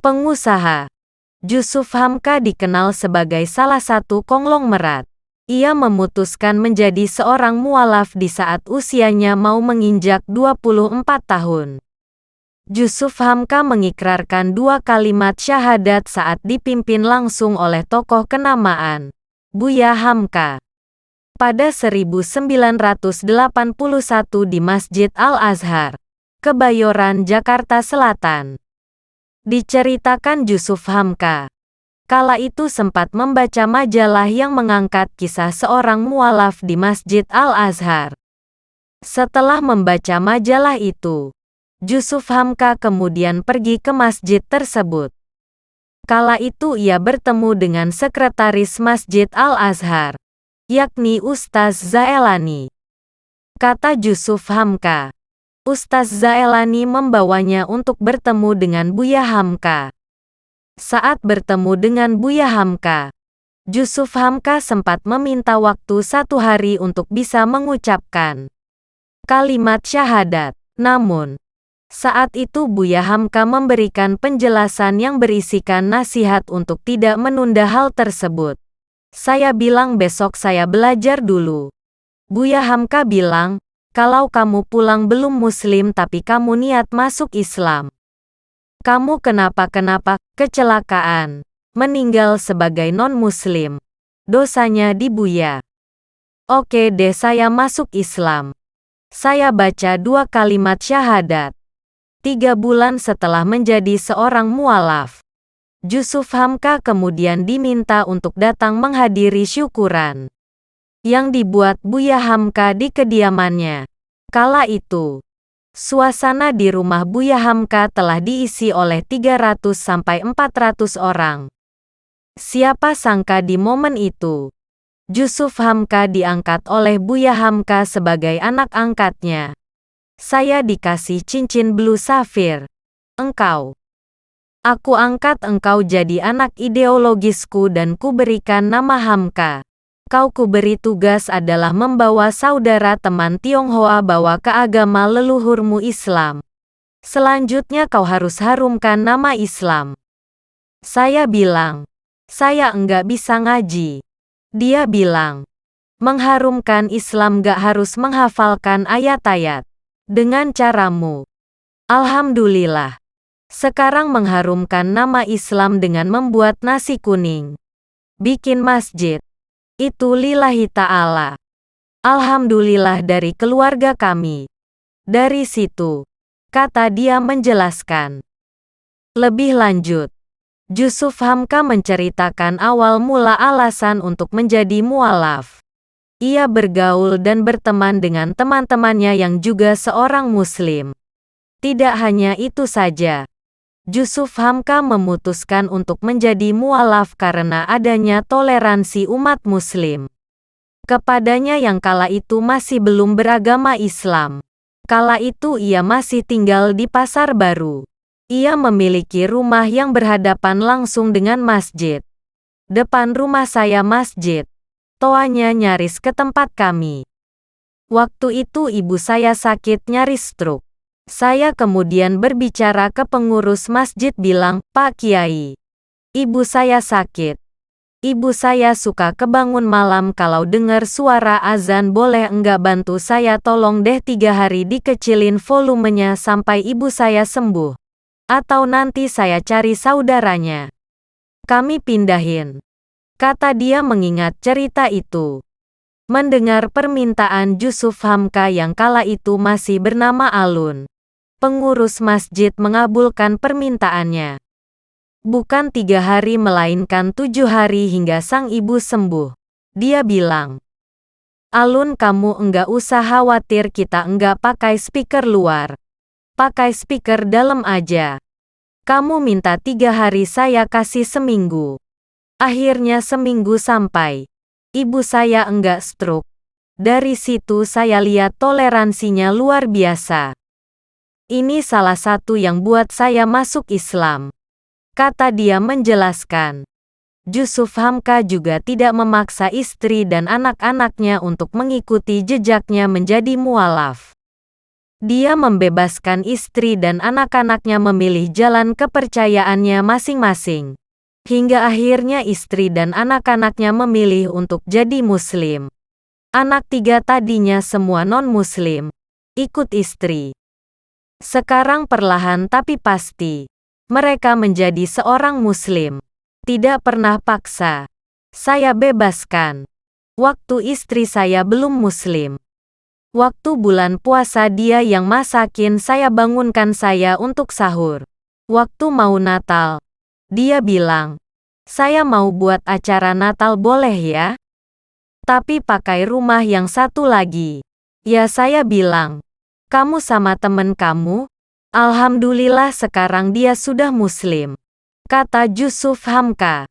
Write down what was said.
Pengusaha. Jusuf Hamka dikenal sebagai salah satu konglomerat. Ia memutuskan menjadi seorang mualaf di saat usianya mau menginjak 24 tahun. Jusuf Hamka mengikrarkan 2 kalimat syahadat saat dipimpin langsung oleh tokoh kenamaan, Buya Hamka. Pada 1981 di Masjid Al-Azhar, Kebayoran, Jakarta Selatan. Diceritakan Jusuf Hamka kala itu sempat membaca majalah yang mengangkat kisah seorang mualaf di Masjid Al-Azhar. Setelah membaca majalah itu, Jusuf Hamka kemudian pergi ke masjid tersebut. Kala itu ia bertemu dengan sekretaris Masjid Al-Azhar, yakni Ustaz Zaelani. Kata Jusuf Hamka, Ustaz Zaelani membawanya untuk bertemu dengan Buya Hamka. Saat bertemu dengan Buya Hamka, Jusuf Hamka sempat meminta waktu 1 hari untuk bisa mengucapkan kalimat syahadat. Namun, saat itu Buya Hamka memberikan penjelasan yang berisikan nasihat untuk tidak menunda hal tersebut. Saya bilang besok saya belajar dulu. Buya Hamka bilang, kalau kamu pulang belum muslim tapi kamu niat masuk Islam. Kamu kenapa-kenapa, kecelakaan, meninggal sebagai non-muslim. Dosanya di Buya. Oke deh, saya masuk Islam. Saya baca 2 kalimat syahadat. 3 bulan setelah menjadi seorang mualaf, Jusuf Hamka kemudian diminta untuk datang menghadiri syukuran yang dibuat Buya Hamka di kediamannya. Kala itu, suasana di rumah Buya Hamka telah diisi oleh 300-400 orang. Siapa sangka di momen itu, Jusuf Hamka diangkat oleh Buya Hamka sebagai anak angkatnya. Saya dikasih cincin blue safir. Engkau. Aku angkat engkau jadi anak ideologisku dan kuberikan nama Hamka. Kau kuberi tugas adalah membawa saudara teman Tionghoa bawa ke agama leluhurmu Islam. Selanjutnya kau harus harumkan nama Islam. Saya bilang, saya enggak bisa ngaji. Dia bilang, mengharumkan Islam gak harus menghafalkan ayat-ayat. Dengan caramu. Alhamdulillah. Sekarang mengharumkan nama Islam dengan membuat nasi kuning. Bikin masjid. Itu lillahi ta'ala. Alhamdulillah dari keluarga kami. Dari situ, kata dia menjelaskan. Lebih lanjut, Jusuf Hamka menceritakan awal mula alasan untuk menjadi mualaf. Ia bergaul dan berteman dengan teman-temannya yang juga seorang muslim. Tidak hanya itu saja. Jusuf Hamka memutuskan untuk menjadi mualaf karena adanya toleransi umat muslim kepadanya yang kala itu masih belum beragama Islam. Kala itu ia masih tinggal di Pasar Baru. Ia memiliki rumah yang berhadapan langsung dengan masjid. Depan rumah saya masjid. Toanya nyaris ke tempat kami. Waktu itu ibu saya sakit nyaris stroke. Saya kemudian berbicara ke pengurus masjid bilang, Pak Kiai, ibu saya sakit. Ibu saya suka kebangun malam kalau dengar suara azan, boleh enggak bantu saya tolong deh 3 hari dikecilin volumenya sampai ibu saya sembuh. Atau nanti saya cari saudaranya. Kami pindahin. Kata dia mengingat cerita itu. Mendengar permintaan Jusuf Hamka yang kala itu masih bernama Alun, pengurus masjid mengabulkan permintaannya. Bukan 3 hari melainkan 7 hari hingga sang ibu sembuh. Dia bilang, Alun kamu enggak usah khawatir, kita enggak pakai speaker luar. Pakai speaker dalam aja. Kamu minta 3 hari saya kasih seminggu. Akhirnya seminggu sampai. Ibu saya enggak stroke. Dari situ saya lihat toleransinya luar biasa. Ini salah satu yang buat saya masuk Islam. Kata dia menjelaskan. Jusuf Hamka juga tidak memaksa istri dan anak-anaknya untuk mengikuti jejaknya menjadi mualaf. Dia membebaskan istri dan anak-anaknya memilih jalan kepercayaannya masing-masing. Hingga akhirnya istri dan anak-anaknya memilih untuk jadi Muslim. Anak 3 tadinya semua non-Muslim. Ikut istri. Sekarang perlahan tapi pasti. Mereka menjadi seorang Muslim. Tidak pernah paksa. Saya bebaskan. Waktu istri saya belum Muslim. Waktu bulan puasa dia yang masakin, saya bangunkan saya untuk sahur. Waktu mau Natal, dia bilang, saya mau buat acara Natal boleh ya? Tapi pakai rumah yang satu lagi. Ya saya bilang, kamu sama temen kamu? Alhamdulillah sekarang dia sudah Muslim. Kata Jusuf Hamka.